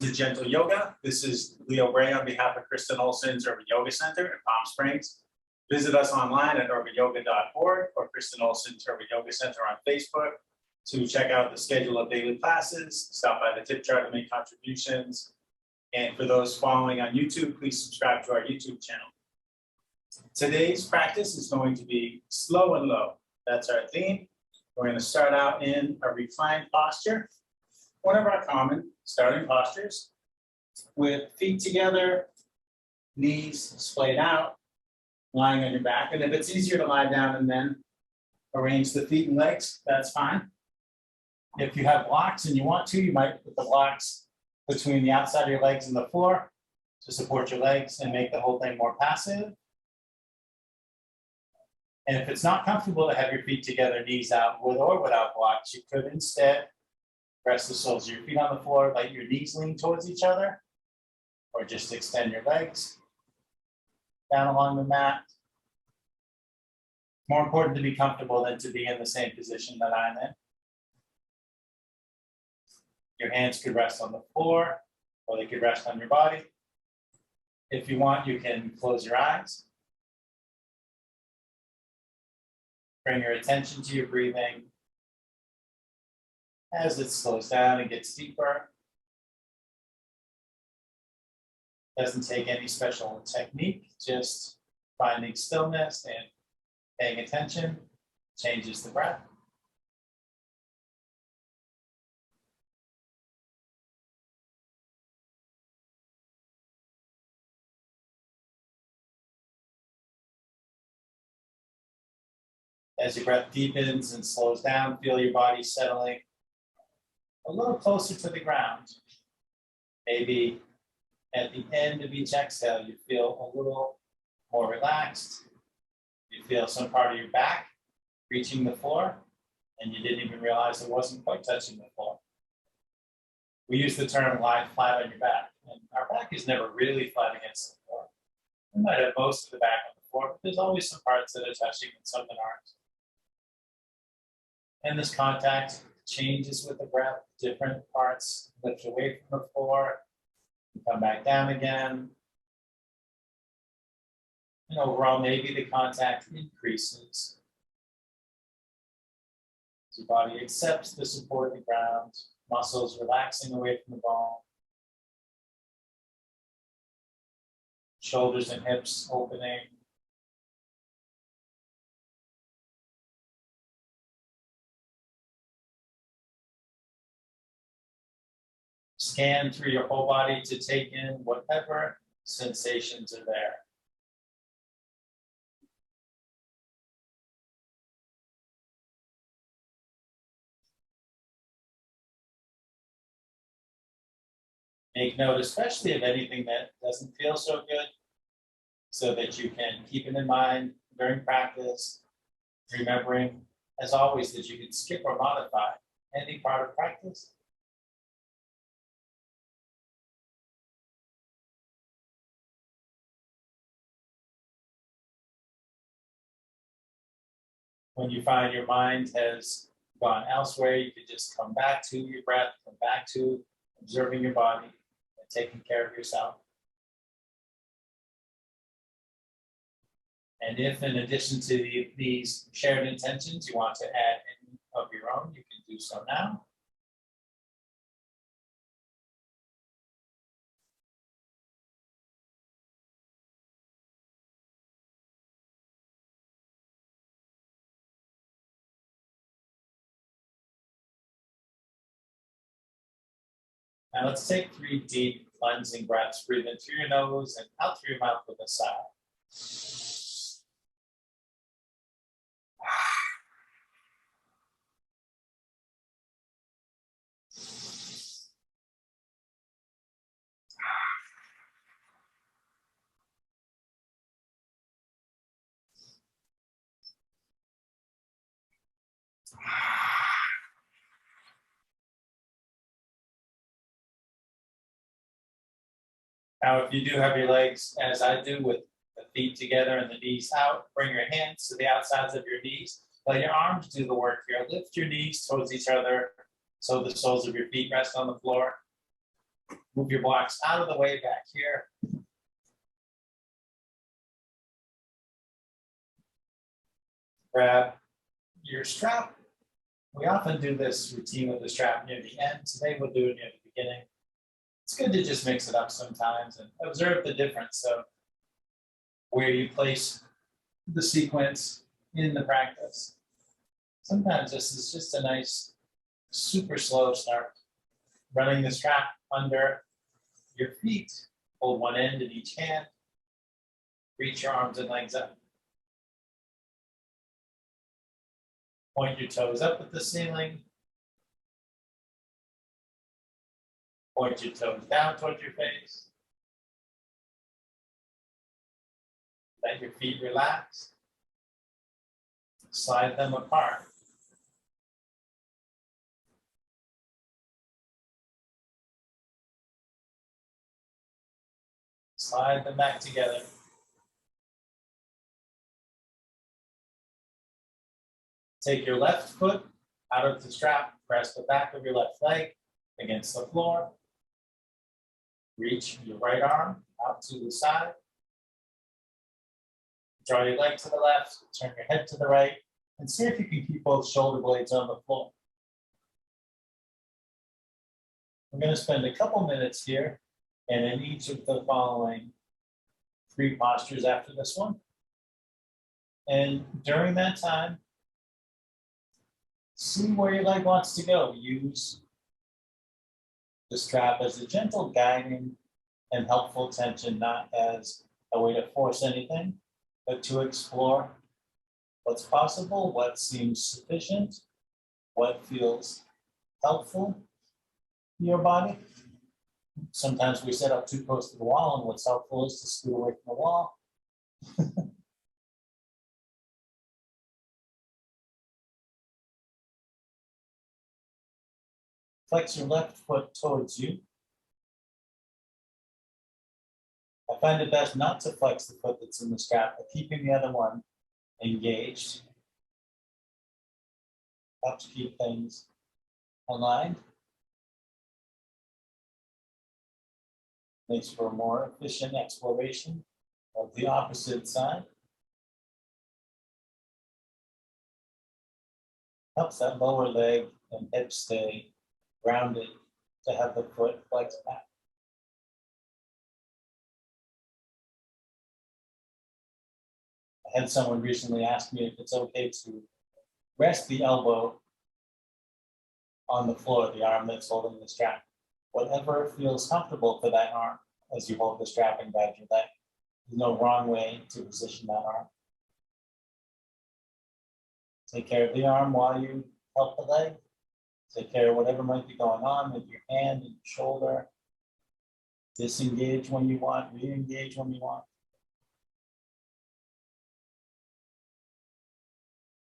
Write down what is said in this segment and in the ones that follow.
to Gentle Yoga. This is Leo Bray on behalf of Kristen Olson's Urban Yoga Center in Palm Springs. Visit us online at urbanyoga.org or Kristen Olson's Urban Yoga Center on Facebook to check out the schedule of daily classes, stop by the tip jar to make contributions. And for those following on YouTube, please subscribe to our YouTube channel. Today's practice is going to be slow and low. That's our theme. We're going to start out in a reclined posture, one of our common starting postures, with feet together, knees splayed out, lying on your back. And if it's easier to lie down and then arrange the feet and legs, that's fine. If you have blocks and you want to, you might put the blocks between the outside of your legs and the floor to support your legs and make the whole thing more passive. And if it's not comfortable to have your feet together, knees out, with or without blocks, you could instead press the soles of your feet on the floor, let your knees lean towards each other, or just extend your legs down along the mat. More important to be comfortable than to be in the same position that I'm in. Your hands could rest on the floor, or they could rest on your body. If you want, you can close your eyes. Bring your attention to your breathing as it slows down and gets deeper. Doesn't take any special technique, just finding stillness and paying attention changes the breath. As your breath deepens and slows down, feel your body settling a little closer to the ground. Maybe at the end of each exhale, you feel a little more relaxed. You feel some part of your back reaching the floor, and you didn't even realize it wasn't quite touching the floor. We use the term lie flat on your back, and our back is never really flat against the floor. We might have most of the back on the floor, but there's always some parts that are touching and some that aren't. And this contact changes with the breath. Different parts lift away from the floor, come back down again. And overall, maybe the contact increases. As your body accepts the support of the ground, muscles relaxing away from the bone. Shoulders and hips opening. Scan through your whole body to take in whatever sensations are there. Make note, especially of anything that doesn't feel so good, so that you can keep it in mind during practice, remembering, as always, that you can skip or modify any part of practice. When you find your mind has gone elsewhere, you can just come back to your breath, come back to observing your body and taking care of yourself. And if, in addition to these shared intentions, you want to add any of your own, you can do so now. Now let's take 3 deep cleansing breaths. Breathe in through your nose and out through your mouth with a sigh. Now, if you do have your legs, as I do, with the feet together and the knees out, bring your hands to the outsides of your knees. Let your arms do the work here. Lift your knees towards each other so the soles of your feet rest on the floor. Move your blocks out of the way back here. Grab your strap. We often do this routine with the strap near the end. Today we'll do it near the beginning. It's good to just mix it up sometimes and observe the difference of where you place the sequence in the practice. Sometimes this is just a nice, super slow start. Running the strap under your feet, hold one end in each hand, reach your arms and legs up. Point your toes up at the ceiling. Point your toes down towards your face. Let your feet relax. Slide them apart. Slide them back together. Take your left foot out of the strap, press the back of your left leg against the floor. Reach your right arm out to the side. Draw your leg to the left, turn your head to the right, and see if you can keep both shoulder blades on the floor. We're going to spend a couple minutes here, and in each of the following 3 postures after this one. And during that time, see where your leg wants to go. Use the strap as a gentle guiding and helpful tension, not as a way to force anything, but to explore what's possible, what seems sufficient, what feels helpful to your body. Sometimes we set up too close to the wall, and what's helpful is to scoot away from the wall. Flex your left foot towards you. I find it best not to flex the foot that's in the strap, but keeping the other one engaged. Helps keep things aligned. Makes for a more efficient exploration of the opposite side. Helps that lower leg and hip stay grounded to have the foot flex back. I had someone recently ask me if it's okay to rest the elbow on the floor, the arm that's holding the strap. Whatever feels comfortable for that arm as you hold the strap and guide your leg. There's no wrong way to position that arm. Take care of the arm while you help the leg. Take care of whatever might be going on with your hand and your shoulder. Disengage when you want, re-engage when you want.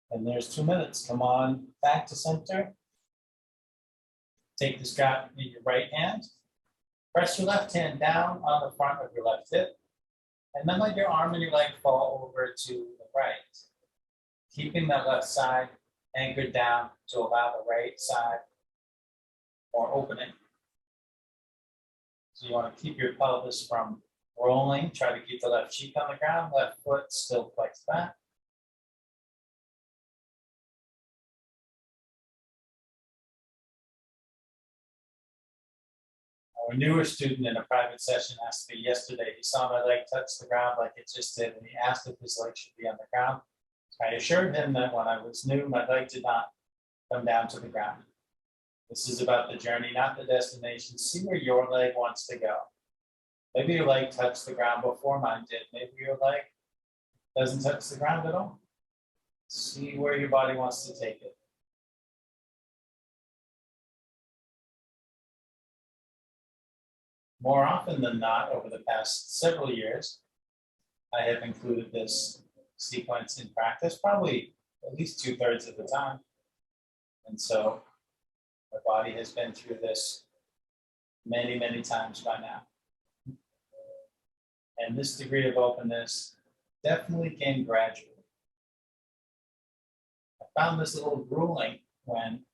And there's 2 minutes. Come on back to center. Take the strap in your right hand. Press your left hand down on the front of your left hip. And then let your arm and your leg fall over to the right. Keeping that left side anchored down to allow the right side more opening. So you want to keep your pelvis from rolling. Try to keep the left cheek on the ground, left foot still flexed back. A newer student in a private session asked me yesterday, he saw my leg touch the ground like it just did, and he asked if his leg should be on the ground. I assured him that when I was new, my leg did not come down to the ground. This is about the journey, not the destination. See where your leg wants to go. Maybe your leg touched the ground before mine did. Maybe your leg doesn't touch the ground at all. See where your body wants to take it. More often than not, over the past several years, I have included this sequence in practice, probably at least 2/3 of the time. And so my body has been through this many, many times by now. And this degree of openness definitely came gradually. I found this a little grueling when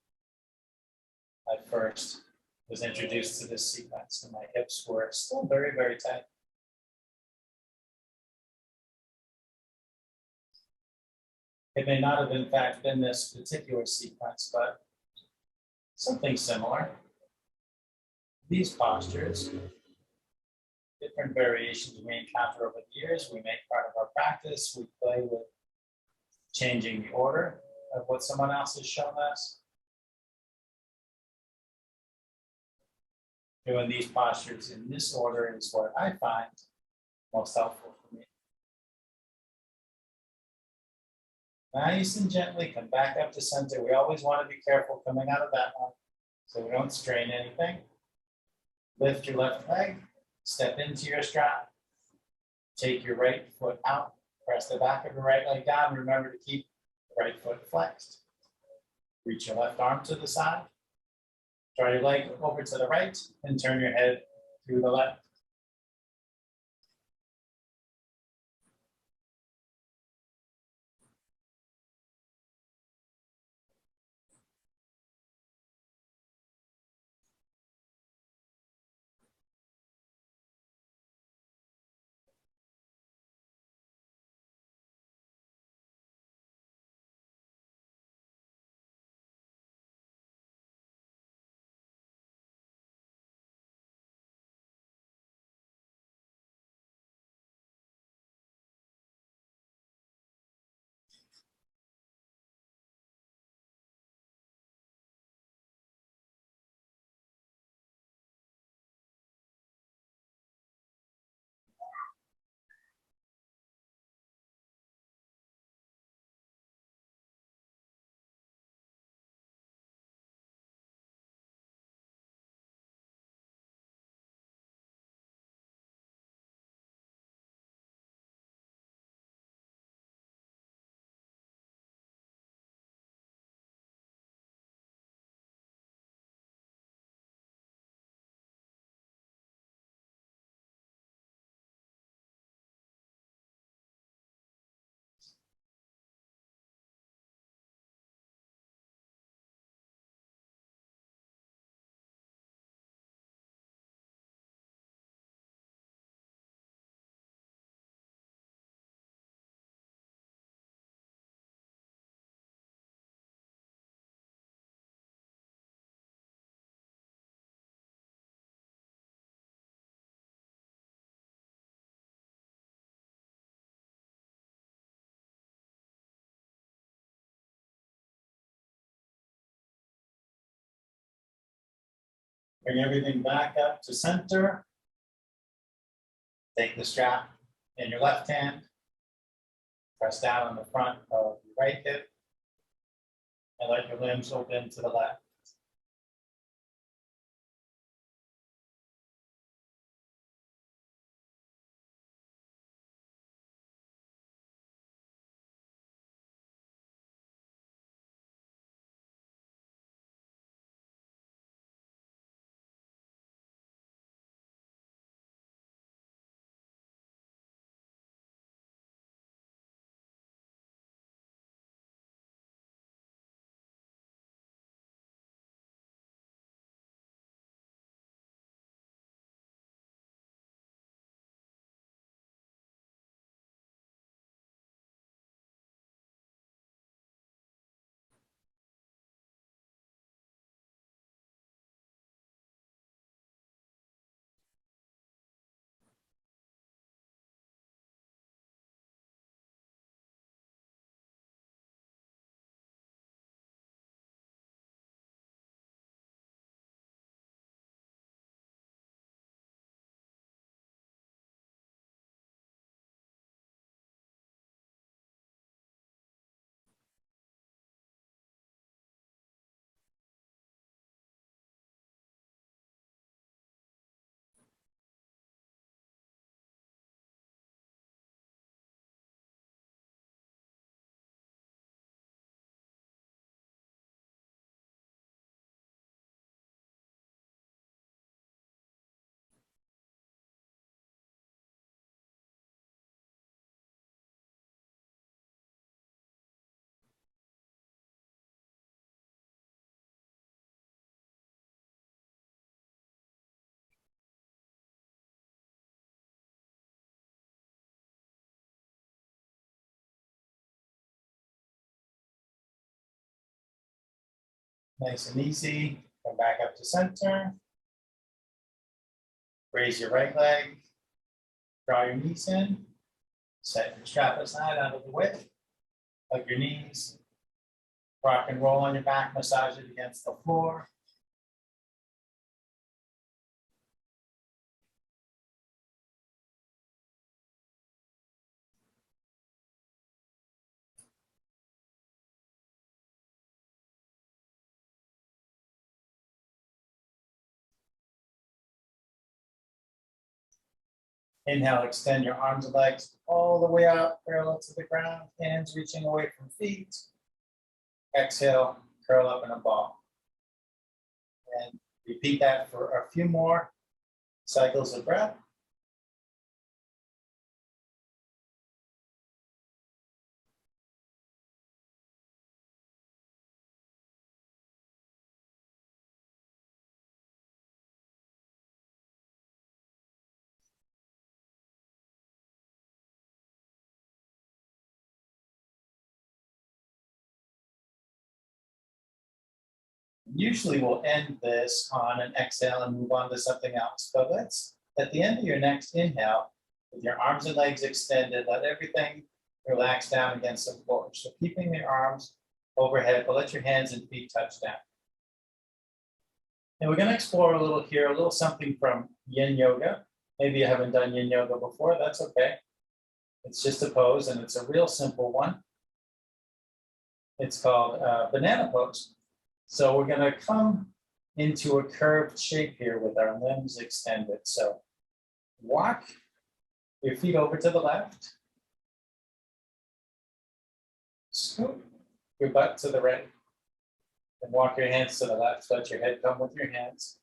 I first was introduced to this sequence, and my hips were still very, very tight. It may not have in fact been this particular sequence, but something similar. These postures, different variations we encounter over the years, we make part of our practice, we play with changing the order of what someone else has shown us. Doing these postures in this order is what I find most helpful for me. Nice and gently come back up to center. We always want to be careful coming out of that one so we don't strain anything. Lift your left leg, step into your strap. Take your right foot out, press the back of your right leg down. Remember to keep the right foot flexed. Reach your left arm to the side. Draw your leg over to the right and turn your head to the left. Bring everything back up to center. Take the strap in your left hand. Press down on the front of your right hip. And let your limbs open to the left. Nice and easy. Come back up to center. Raise your right leg. Draw your knees in. Set your strap aside out of the way. Hug your knees. Rock and roll on your back. Massage it against the floor. Inhale, extend your arms and legs all the way up, parallel to the ground, hands reaching away from feet. Exhale, curl up in a ball. And repeat that for a few more cycles of breath. Usually we'll end this on an exhale and move on to something else. But let's, at the end of your next inhale, with your arms and legs extended, let everything relax down against the floor. So keeping your arms overhead, but let your hands and feet touch down. And we're going to explore a little here, a little something from yin yoga. Maybe you haven't done yin yoga before, that's okay. It's just a pose and it's a real simple one. It's called banana pose. So we're going to come into a curved shape here with our limbs extended. So walk your feet over to the left. Scoop your butt to the right. And walk your hands to the left. Let your head come with your hands.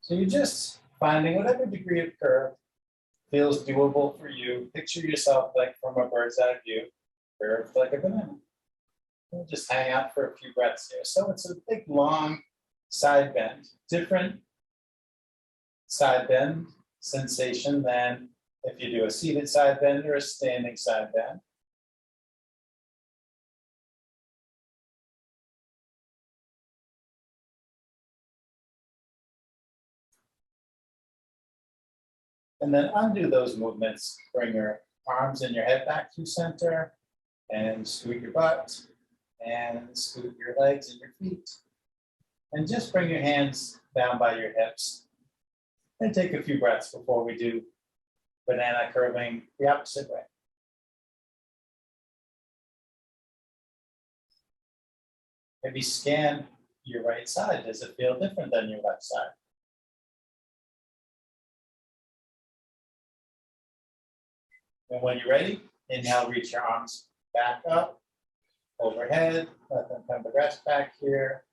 So you're just finding whatever degree of curve feels doable for you. Picture yourself like from a bird's eye view, curved like a banana. We'll just hang out for a few breaths here. So it's a big, long side bend. Different side bend sensation than if you do a seated side bend or a standing side bend. And then undo those movements. Bring your arms and your head back to center and scoot your butt and scoot your legs and your feet. And just bring your hands down by your hips. And take a few breaths before we do banana curving the opposite way. Maybe scan your right side. Does it feel different than your left side? And when you're ready, inhale, reach your arms back up, overhead, let them come to rest back here.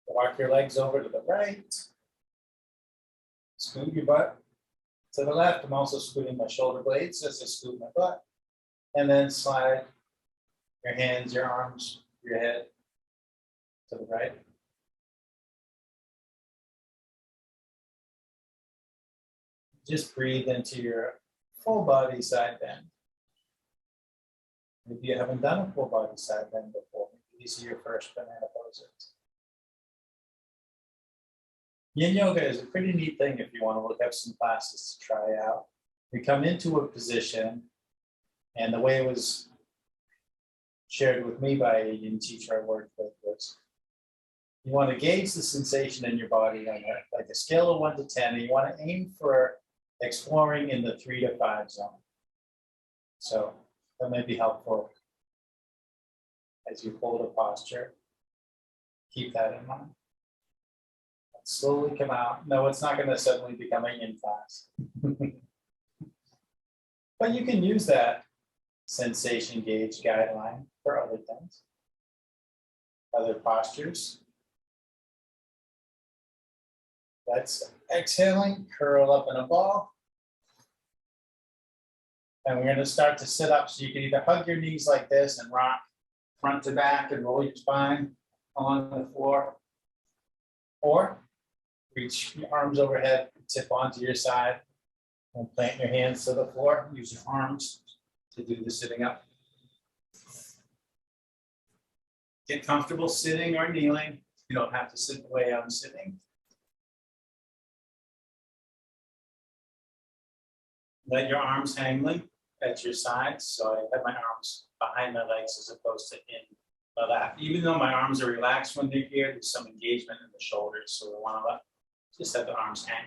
Walk your legs over to the right. Scoot your butt to the left. I'm also scooting my shoulder blades as I scoot my butt. And then slide your hands, your arms, your head to the right. Just breathe into your full body side bend. Maybe you haven't done a full body side bend before. Maybe these are your first banana poses. Yin yoga is a pretty neat thing if you want to look up some classes to try out. We come into a position, and the way it was shared with me by a yin teacher I worked with was, you want to gauge the sensation in your body on like a scale of 1 to 10, and you want to aim for exploring in the 3 to 5 zone. So that may be helpful as you hold a posture. Keep that in mind. And slowly come out. No, it's not going to suddenly become a yin class. But you can use that sensation gauge guideline for other things, other postures. That's exhaling, curl up in a ball. And we're going to start to sit up, so you can either hug your knees like this and rock front to back and roll your spine along the floor, or reach your arms overhead, tip onto your side, and plant your hands to the floor. Use your arms to do the sitting up. Get comfortable sitting or kneeling. You don't have to sit the way I'm sitting. Let your arms hang limp at your sides. So I have my arms behind my legs as opposed to in my lap. Even though my arms are relaxed when they're here, there's some engagement in the shoulders. So we want to just have the arms hang.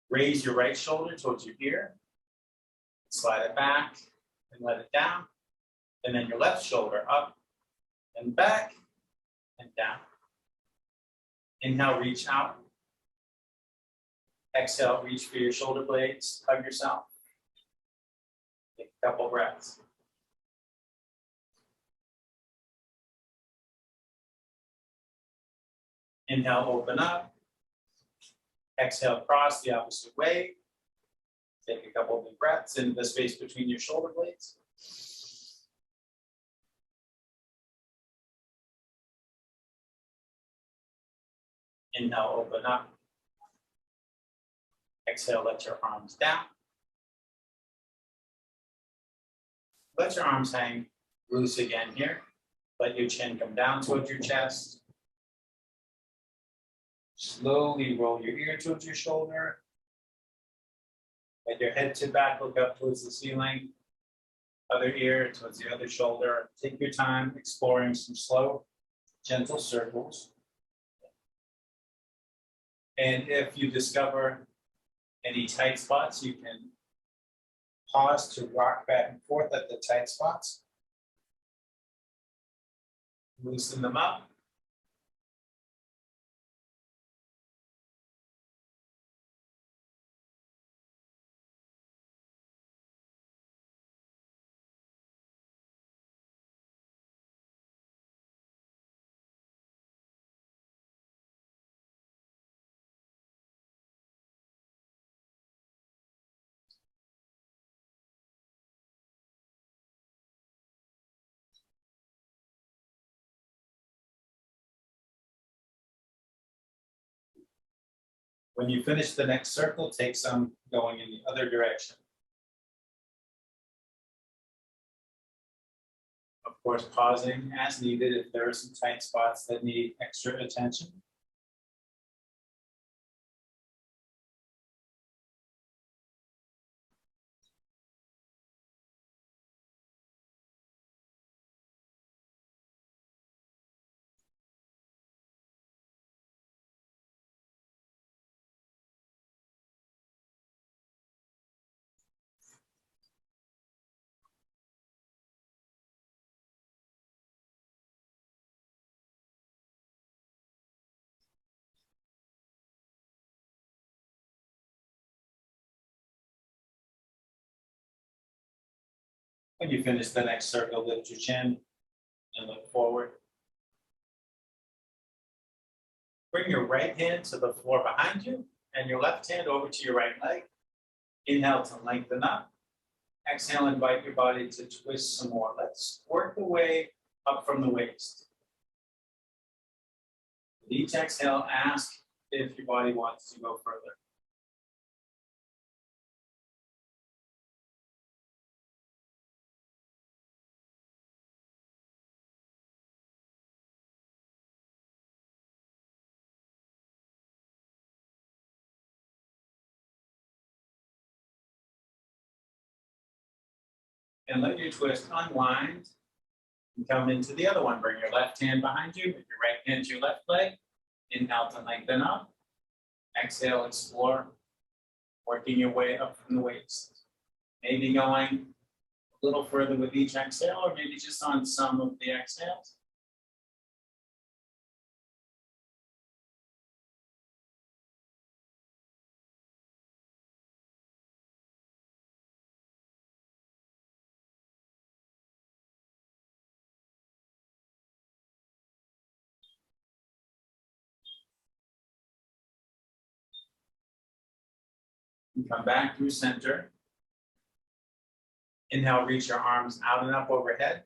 Raise your right shoulder towards your ear. Slide it back and let it down. And then your left shoulder up and back and down. Inhale, reach out. Exhale, reach for your shoulder blades. Hug yourself. Take a couple breaths. Inhale, open up. Exhale, cross the opposite way. Take a couple of big breaths into the space between your shoulder blades. Inhale, open up. Exhale, let your arms down. Let your arms hang loose again here. Let your chin come down towards your chest. Slowly roll your ear towards your shoulder. Let your head tip back, look up towards the ceiling. Other ear towards the other shoulder. Take your time exploring some slow, gentle circles. And if you discover any tight spots, you can pause to rock back and forth at the tight spots. Loosen them up. When you finish the next circle, take some going in the other direction. Of course, pausing as needed if there are some tight spots that need extra attention. When you finish the next circle, lift your chin and look forward. Bring your right hand to the floor behind you and your left hand over to your right leg. Inhale to lengthen up. Exhale, invite your body to twist some more. Let's work the way up from the waist. With each exhale, ask if your body wants to go further. And let your twist unwind and come into the other one. Bring your left hand behind you, with your right hand to your left leg. Inhale to lengthen up. Exhale, explore, working your way up from the waist. Maybe going a little further with each exhale, or maybe just on some of the exhales. And come back through center. Inhale, reach your arms out and up overhead.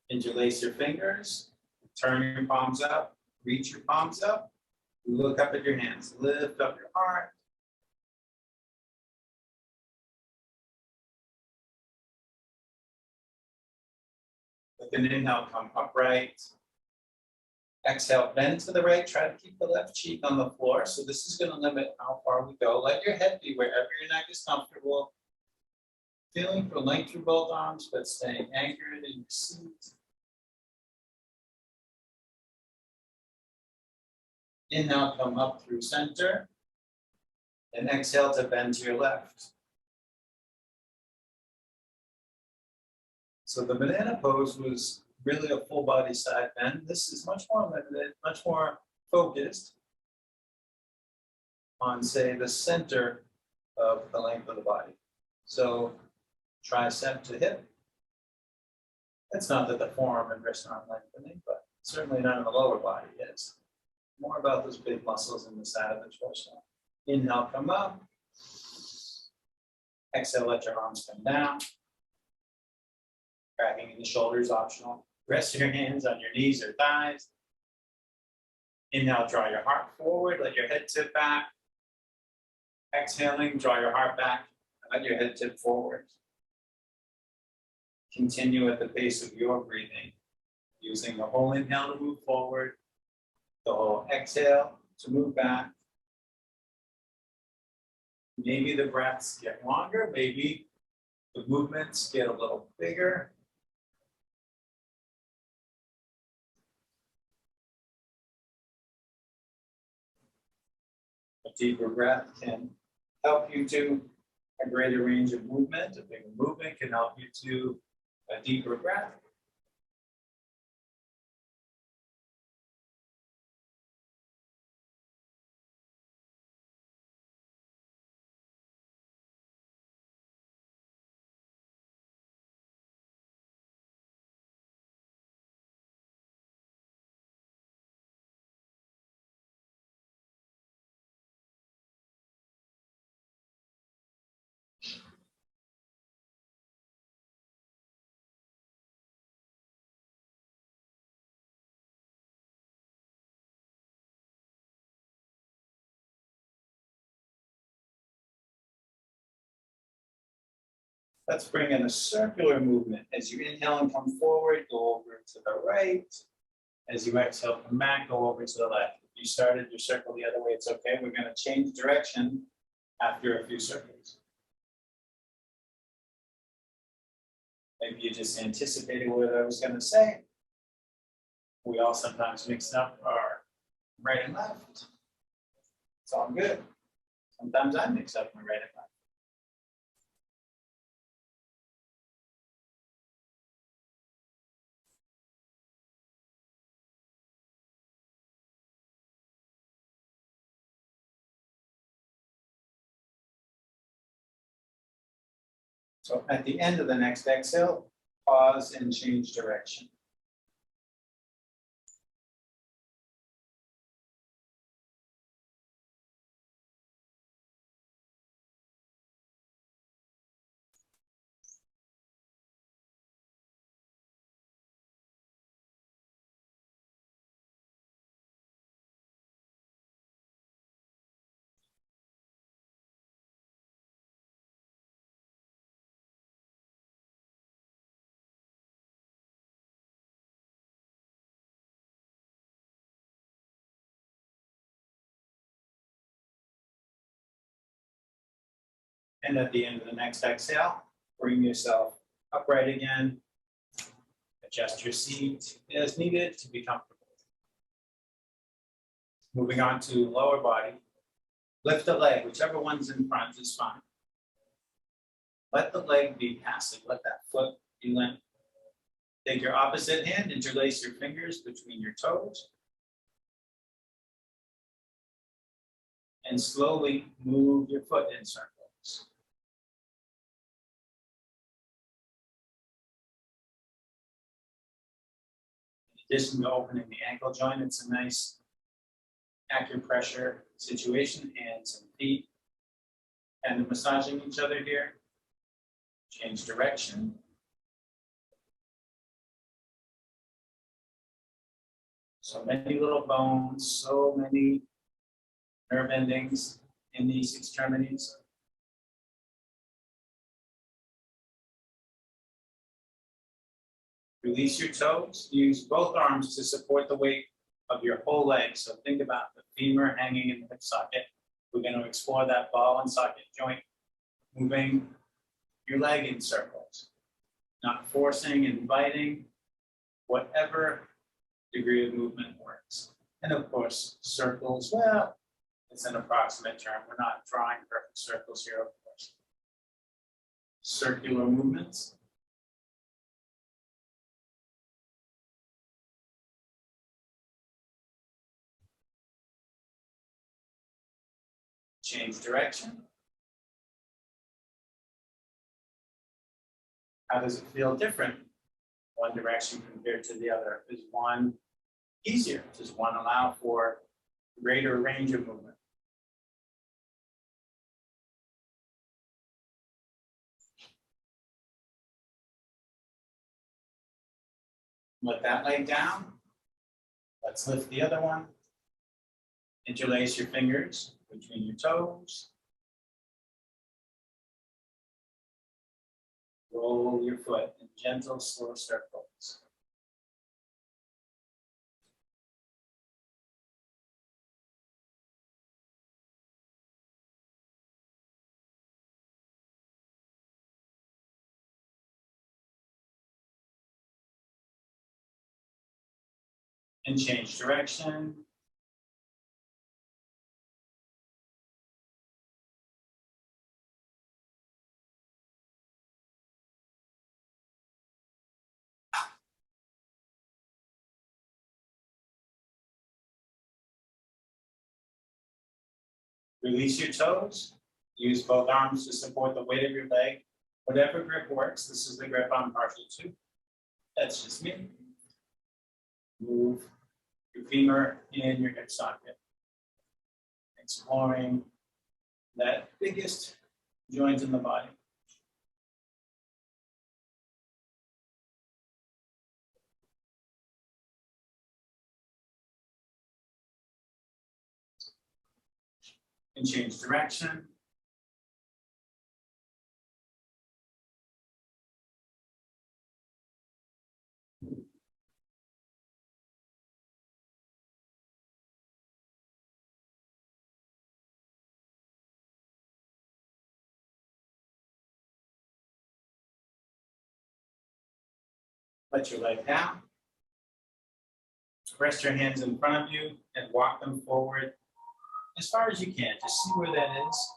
Interlace your fingers. Turn your palms up. Reach your palms up. Look up at your hands. Lift up your heart. With an inhale, come upright. Exhale, bend to the right, try to keep the left cheek on the floor. So this is gonna limit how far we go. Let your head be wherever your neck is comfortable. Feeling for length through both arms, but staying anchored in your seat. Inhale, come up through center. And exhale to bend to your left. So the banana pose was really a full body side bend. This is much more limited, much more focused on, say, the center of the length of the body. So tricep to hip. It's not that the forearm and wrist aren't lengthening, but certainly none of the lower body is. More about those big muscles in the side of the torso. Inhale, come up. Exhale, let your arms come down. Cracking in the shoulders, optional. Rest your hands on your knees or thighs. Inhale, draw your heart forward, let your head tip back. Exhaling, draw your heart back, and let your head tip forward. Continue at the pace of your breathing, using the whole inhale to move forward, the whole exhale to move back. Maybe the breaths get longer, maybe the movements get a little bigger. A deeper breath can help you to a greater range of movement. A bigger movement can help you to a deeper breath. Let's bring in a circular movement. As you inhale and come forward, go over to the right. As you exhale, come back, go over to the left. If you started your circle the other way, it's okay. We're going to change direction after a few circles. Maybe you just anticipated what I was going to say. We all sometimes mix up our right and left. It's all good. Sometimes I mix up my right and left. So at the end of the next exhale, pause and change direction. And at the end of the next exhale, bring yourself upright again. Adjust your seat as needed to be comfortable. Moving on to lower body. Lift the leg, whichever one's in front is fine. Let the leg be passive, let that foot be limp. Take your opposite hand, interlace your fingers between your toes. And slowly move your foot in circles. In addition to opening the ankle joint, it's a nice acupressure situation, hands and feet, and massaging each other here. Change direction. So many little bones, so many nerve endings in these extremities. Release your toes. Use both arms to support the weight of your whole leg. So think about the femur hanging in the hip socket. We're going to explore that ball and socket joint, moving your leg in circles, not forcing, inviting, whatever degree of movement works. And of course, circles, well, it's an approximate term. We're not drawing perfect circles here, of course. Circular movements. Change direction. How does it feel different? One direction compared to the other? Is one easier? Does one allow for greater range of movement? Let that leg down. Let's lift the other one. Interlace your fingers between your toes. Roll your foot in gentle, slow circles. And change direction. Release your toes. Use both arms to support the weight of your leg. Whatever grip works. This is the grip I'm partial to. That's just me. Move your femur in your hip socket. Exploring that biggest joint in the body. And change direction. Let your leg down. Rest your hands in front of you and walk them forward as far as you can. Just see where that is.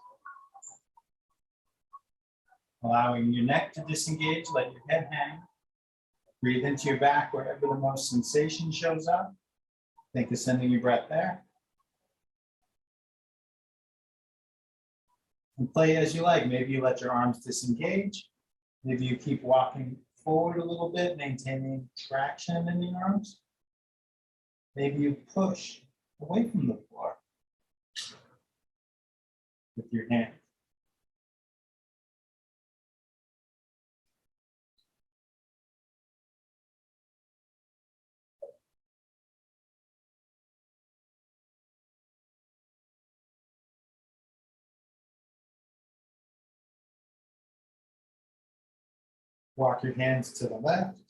Allowing your neck to disengage, let your head hang. Breathe into your back wherever the most sensation shows up. Think of sending your breath there. And play as you like. Maybe you let your arms disengage. Maybe you keep walking forward a little bit, maintaining traction in your arms. Maybe you push away from the floor with your hand. Walk your hands to the left.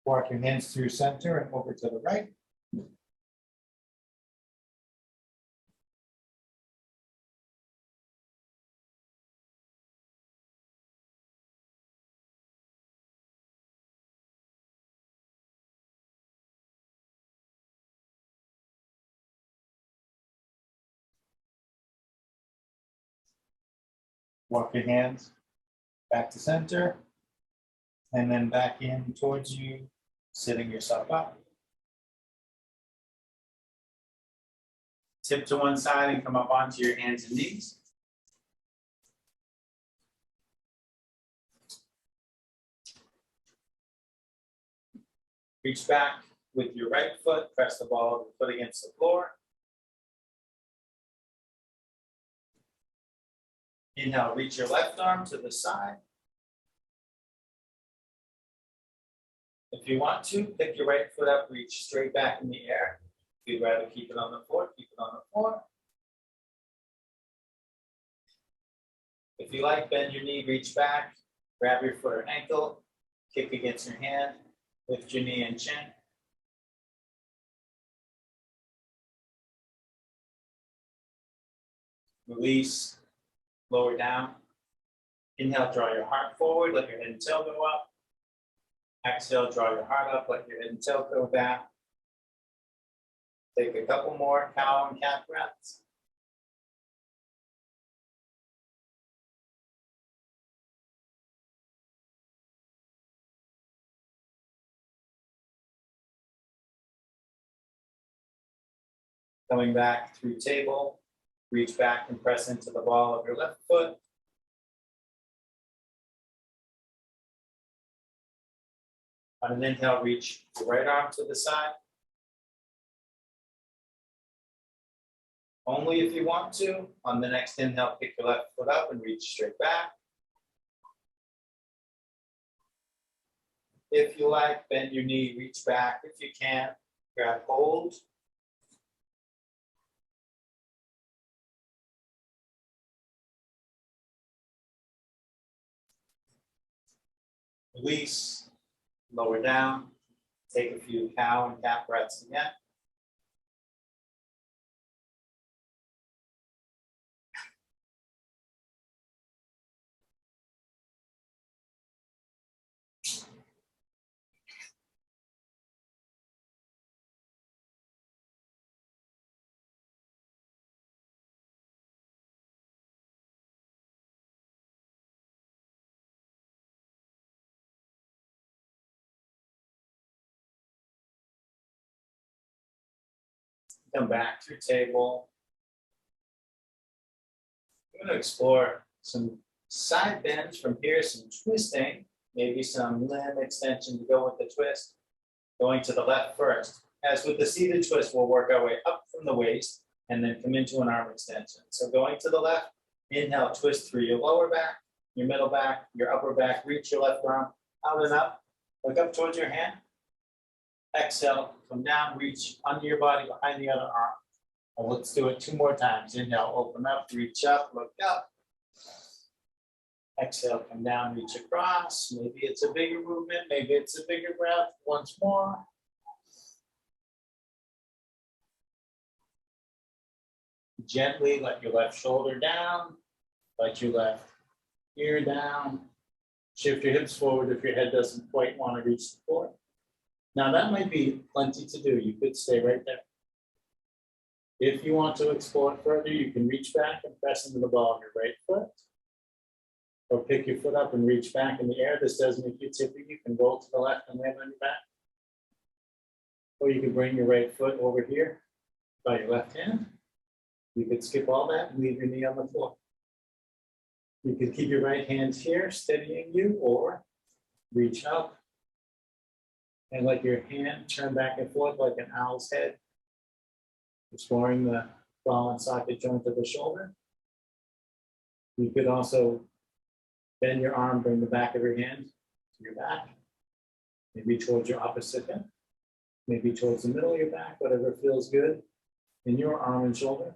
Walk your hands through center and over to the right. Walk your hands back to center and then back in towards you, sitting yourself up. Tip to one side and come up onto your hands and knees. Reach back with your right foot, press the ball of the foot against the floor. Inhale, reach your left arm to the side. If you want to, pick your right foot up, reach straight back in the air. If you'd rather keep it on the floor, keep it on the floor. If you like, bend your knee, reach back, grab your foot or ankle, kick against your hand, lift your knee and chin. Release, lower down. Inhale, draw your heart forward, let your head and tail go up. Exhale, draw your heart up, let your head and tail go back. Take a couple more cow and cat breaths. Coming back through table, reach back and press into the ball of your left foot. On an inhale, reach your right arm to the side. Only if you want to. On the next inhale, pick your left foot up and reach straight back. If you like, bend your knee, reach back. If you can, grab hold. Release, lower down. Take a few cow and cat breaths again. Come back through table. We're going to explore some side bends from here, some twisting, maybe some limb extension to go with the twist. Going to the left first. As with the seated twist, we'll work our way up from the waist and then come into an arm extension. So going to the left, inhale, twist through your lower back, your middle back, your upper back, reach your left arm out and up. Look up towards your hand. Exhale, come down, reach under your body behind the other arm. And let's do it 2 more times. Inhale, open up, reach up, look up. Exhale, come down, reach across. Maybe it's a bigger movement, maybe it's a bigger breath. Once more. Gently let your left shoulder down, let your left ear down. Shift your hips forward if your head doesn't quite want to reach the floor. Now that might be plenty to do. You could stay right there. If you want to explore it further, you can reach back and press into the ball of your right foot. Or pick your foot up and reach back in the air. This does make you tippy. You can roll to the left and land on your back. Or you can bring your right foot over here by your left hand. You could skip all that and leave your knee on the floor. You could keep your right hand here, steadying you, or reach up and let your hand turn back and forth like an owl's head, exploring the ball and socket joint of the shoulder. You could also bend your arm, bring the back of your hand to your back, maybe towards your opposite hip, maybe towards the middle of your back, whatever feels good in your arm and shoulder.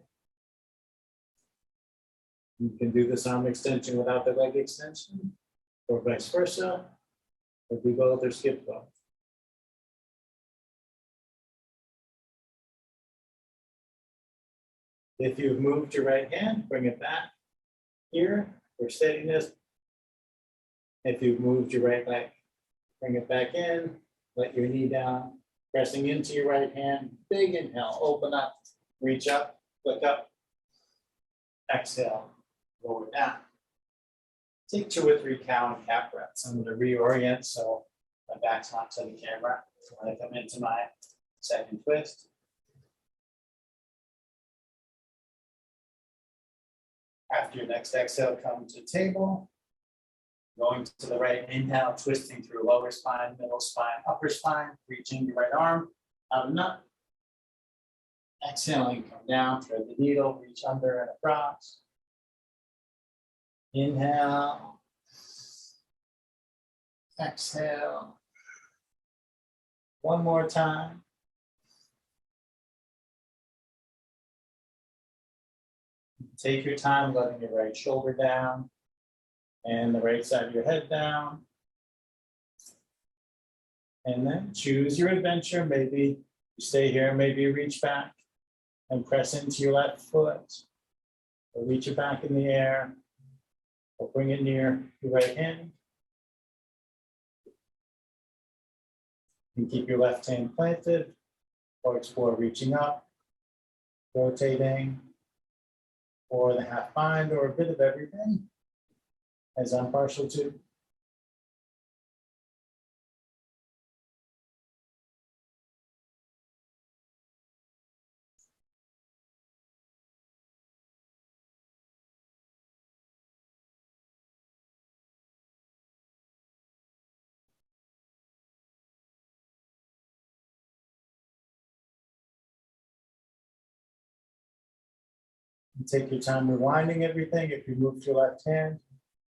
You can do this arm extension without the leg extension, or vice versa, or do both or skip both. If you've moved your right hand, bring it back here for steadiness. If you've moved your right leg, bring it back in, let your knee down, pressing into your right hand. Big inhale, open up, reach up, look up, exhale, lower down. Take 2 or 3 cow and cat breaths. I'm going to reorient so my back's not to the camera. So when I come into my second twist. After your next exhale, come to table. Going to the right, inhale, twisting through lower spine, middle spine, upper spine, reaching your right arm out and up. Exhaling, come down, thread the needle, reach under and across. Inhale. Exhale. One more time. Take your time letting your right shoulder down and the right side of your head down. And then choose your adventure. Maybe you stay here, maybe you reach back and press into your left foot, or reach it back in the air, or bring it near your right hand. You can keep your left hand planted, or explore reaching up, rotating, or the half bind, or a bit of everything, as I'm partial to. And take your time rewinding everything. If you moved your left hand,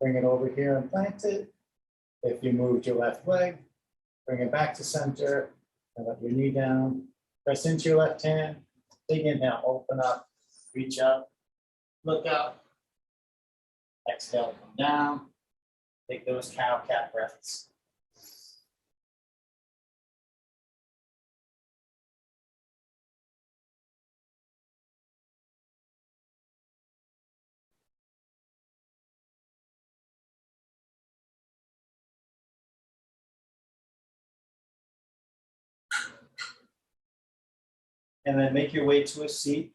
bring it over here and plant it. If you moved your left leg, bring it back to center and let your knee down. Press into your left hand. Big inhale, open up, reach up, look up. Exhale, come down. Take those cow-cat breaths. And then make your way to a seat.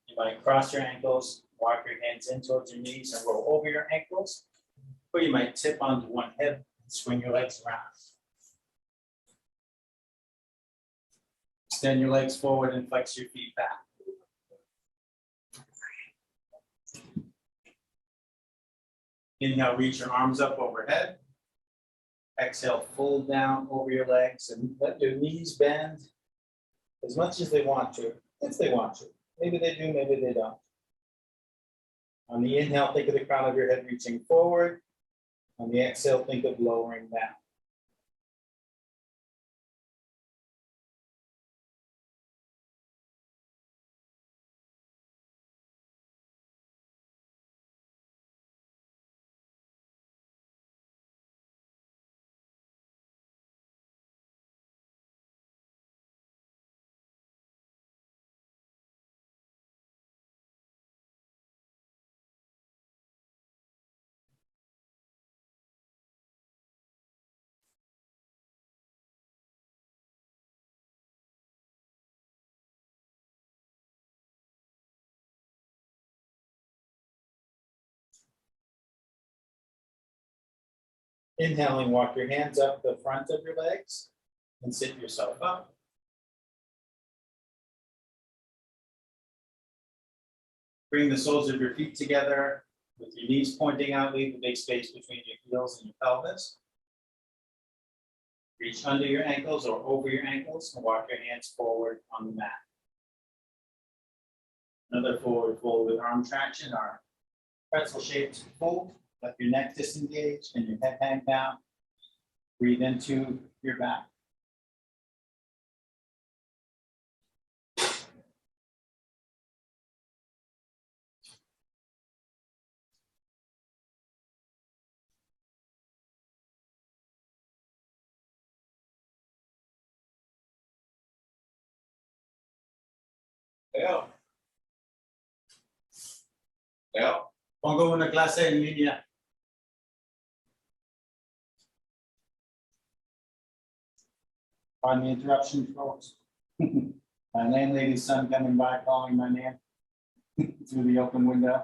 You might cross your ankles, walk your hands in towards your knees and roll over your ankles. Or you might tip onto one hip and swing your legs around. Extend your legs forward and flex your feet back. Inhale, reach your arms up overhead. Exhale, fold down over your legs and let your knees bend as much as they want to, if they want to. Maybe they do, maybe they don't. On the inhale, think of the crown of your head reaching forward. On the exhale, think of lowering down. Inhaling, walk your hands up the front of your legs and sit yourself up. Bring the soles of your feet together with your knees pointing out, leave a big space between your heels and your pelvis. Reach under your ankles or over your ankles and walk your hands forward on the mat. Another forward fold with arm traction, our pretzel-shaped fold. Let your neck disengage and your head hang down. Breathe into your back. Leo. Leo, pongo una clase en línea. Pardon the interruption, folks. My landlady's son coming by calling my name through the open window,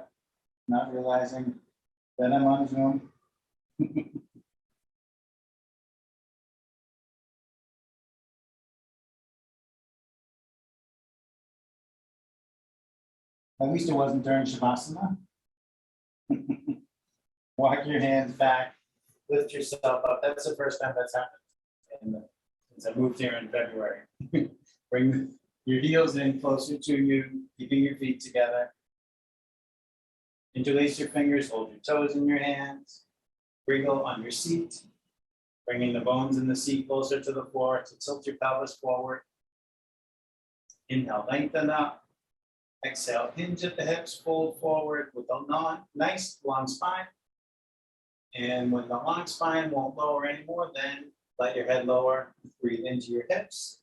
not realizing that I'm on Zoom. At least it wasn't during Shavasana. Walk your hands back, lift yourself up. That's the first time that's happened since I moved here in February. Bring your heels in closer to you, keeping your feet together. Interlace your fingers, hold your toes in your hands, wriggle on your seat, bringing the bones in the seat closer to the floor to tilt your pelvis forward. Inhale, lengthen up. Exhale, hinge at the hips, fold forward with a nice long spine. And when the long spine won't lower anymore, then let your head lower, breathe into your hips.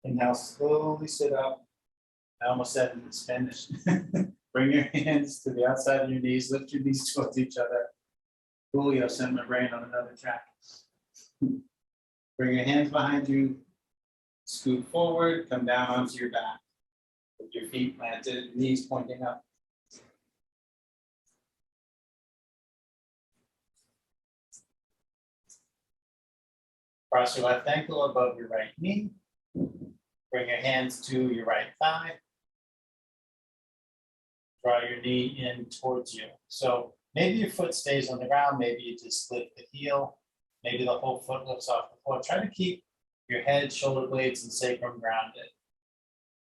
And now slowly sit up. I almost said in Spanish. Bring your hands to the outside of your knees, lift your knees towards each other. Julio sent my brain on another track. Bring your hands behind you, scoot forward, come down onto your back. With your feet planted, knees pointing up. Cross your left ankle above your right knee. Bring your hands to your right thigh. Draw your knee in towards you. So maybe your foot stays on the ground, maybe you just lift the heel, maybe the whole foot lifts off the floor. Try to keep your head, shoulder blades, and sacrum grounded.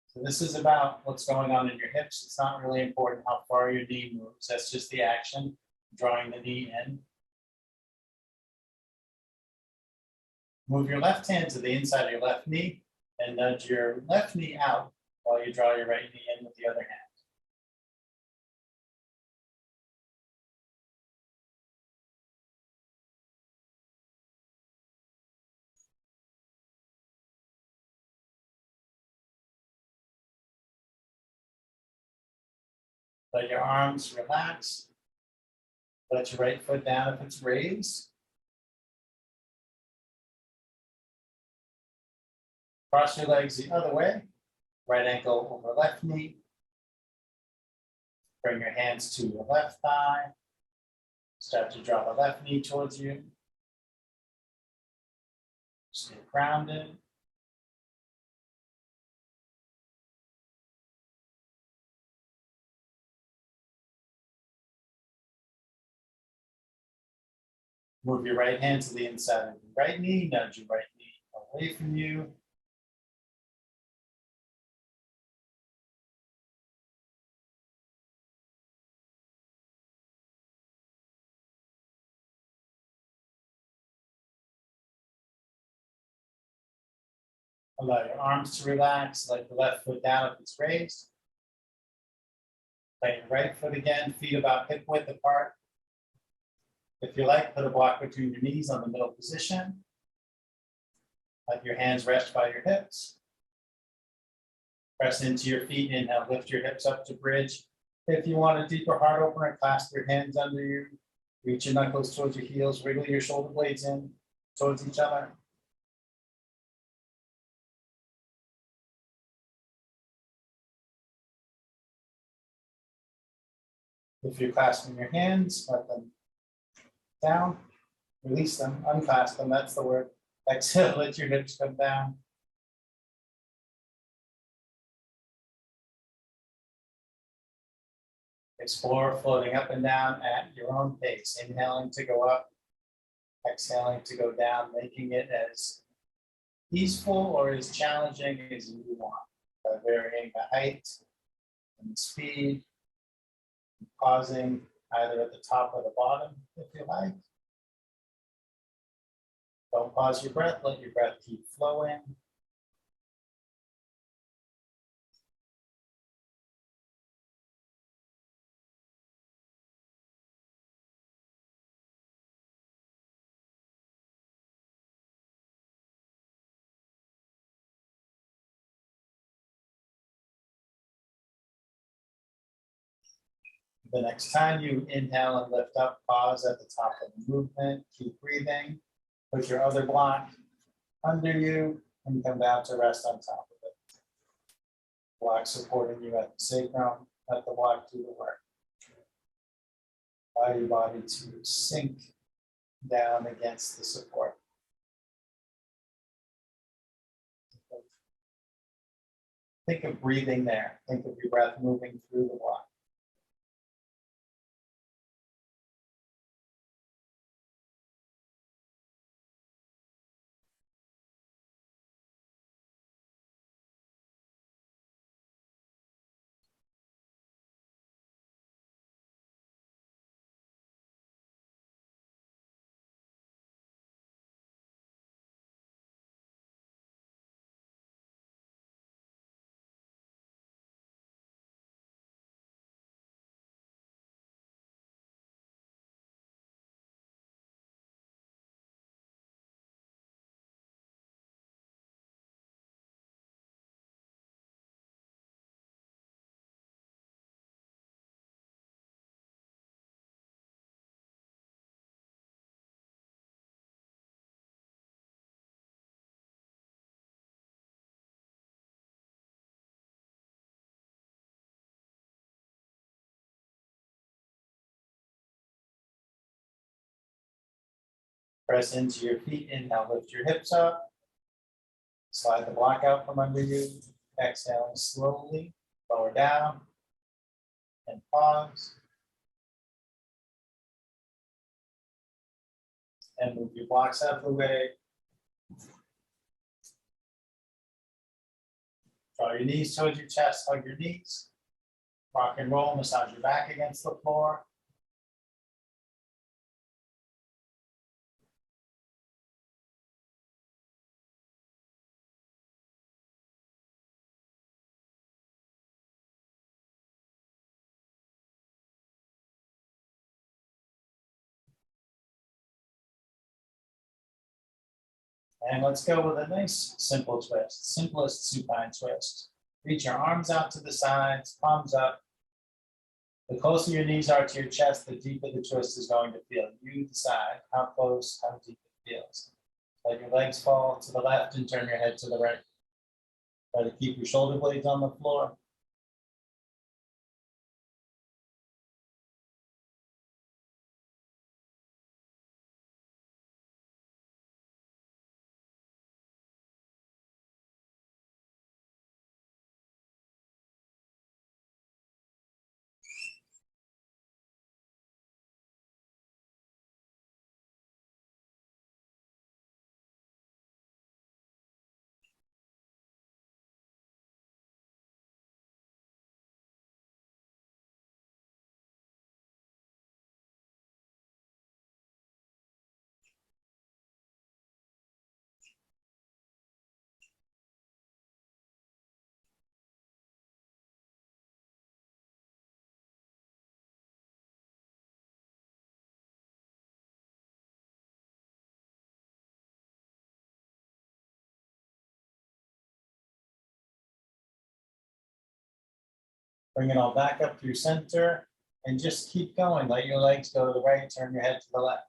So this is about what's going on in your hips. It's not really important how far your knee moves. That's just the action, drawing the knee in. Move your left hand to the inside of your left knee and nudge your left knee out while you draw your right knee in with the other hand. Let your arms relax. Let your right foot down if it's raised. Cross your legs the other way. Right ankle over left knee. Bring your hands to your left thigh. Start to draw the left knee towards you. Stay grounded. Move your right hand to the inside of your right knee. Nudge your right knee away from you. Allow your arms to relax. Let the left foot down if it's raised. Let your right foot again, feet about hip width apart. If you like, put a block between your knees on the middle position. Let your hands rest by your hips. Press into your feet. Inhale, lift your hips up to bridge. If you want a deeper heart opener, clasp your hands under you. Reach your knuckles towards your heels. Wiggle your shoulder blades in towards each other. If you're clasping your hands, let them down. Release them, unclasp them, that's the word. Exhale, let your hips come down. Explore floating up and down at your own pace. Inhaling to go up, exhaling to go down, making it as peaceful or as challenging as you want by varying the height and the speed, pausing either at the top or the bottom if you like. Don't pause your breath, let your breath keep flowing. The next time you inhale and lift up, pause at the top of the movement, keep breathing. Put your other block under you and come down to rest on top of it. Block supporting you at the sacrum, let the block do the work. Allow your body to sink down against the support. Think of breathing there. Think of your breath moving through the block. Press into your feet, inhale, lift your hips up. Slide the block out from under you. Exhaling slowly, lower down, and pause. And move your blocks out of the way. Draw your knees towards your chest, hug your knees. Rock and roll, massage your back against the floor. And let's go with a nice simple twist, simplest supine twist. Reach your arms out to the sides, palms up. The closer your knees are to your chest, the deeper the twist is going to feel. You decide how close, how deep it feels. Let your legs fall to the left and turn your head to the right. Try to keep your shoulder blades on the floor. Bring it all back up through center and just keep going. Let your legs go to the right, turn your head to the left.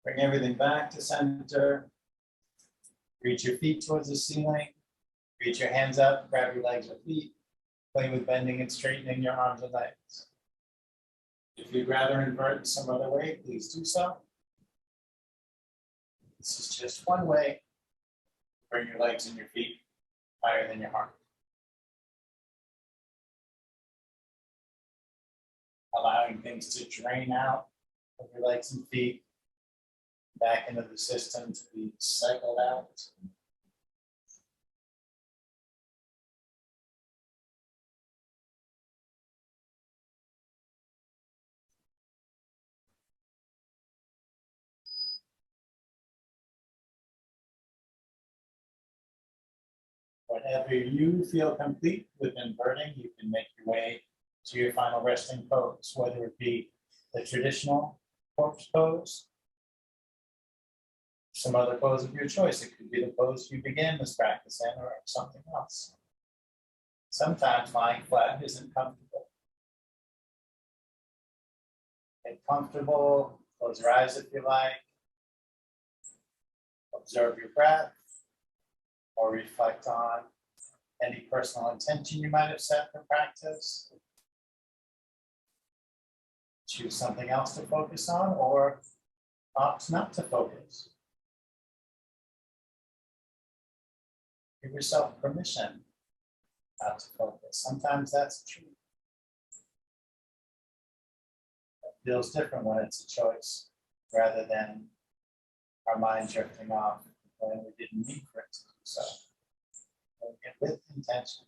Bring everything back to center. Reach your feet towards the ceiling. Reach your hands up, grab your legs or feet. Play with bending and straightening your arms and legs. If you'd rather invert some other way, please do so. This is just one way. Bring your legs and your feet higher than your heart. Allowing things to drain out of your legs and feet, back into the system to be cycled out. Whenever you feel complete with inverting, you can make your way to your final resting pose, whether it be the traditional corpse pose, some other pose of your choice. It could be the pose you began this practice in or something else. Sometimes lying flat isn't comfortable. Get comfortable, close your eyes if you like. Observe your breath or reflect on any personal intention you might have set for practice. Choose something else to focus on or opt not to focus. Give yourself permission not to focus. Sometimes that's true. It feels different when it's a choice rather than our mind drifting off when we didn't mean for it to do so. With intention.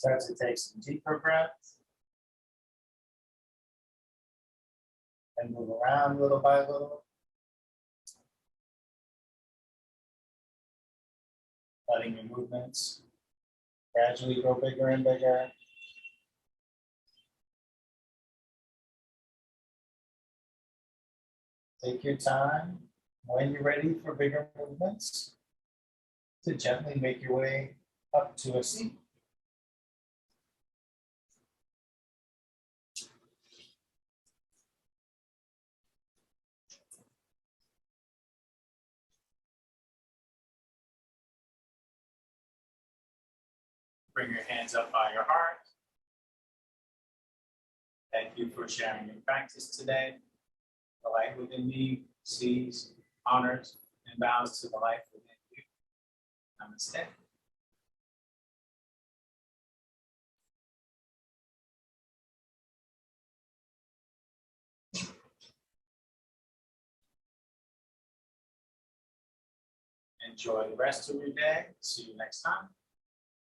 Start to take some deeper breaths and move around little by little. Letting your movements gradually grow bigger and bigger. Take your time when you're ready for bigger movements to gently make your way up to a seat. Bring your hands up by your heart. Thank you for sharing your practice today. The light within me sees, honors, and bows to the light within you. Namaste. Enjoy the rest of your day. See you next time.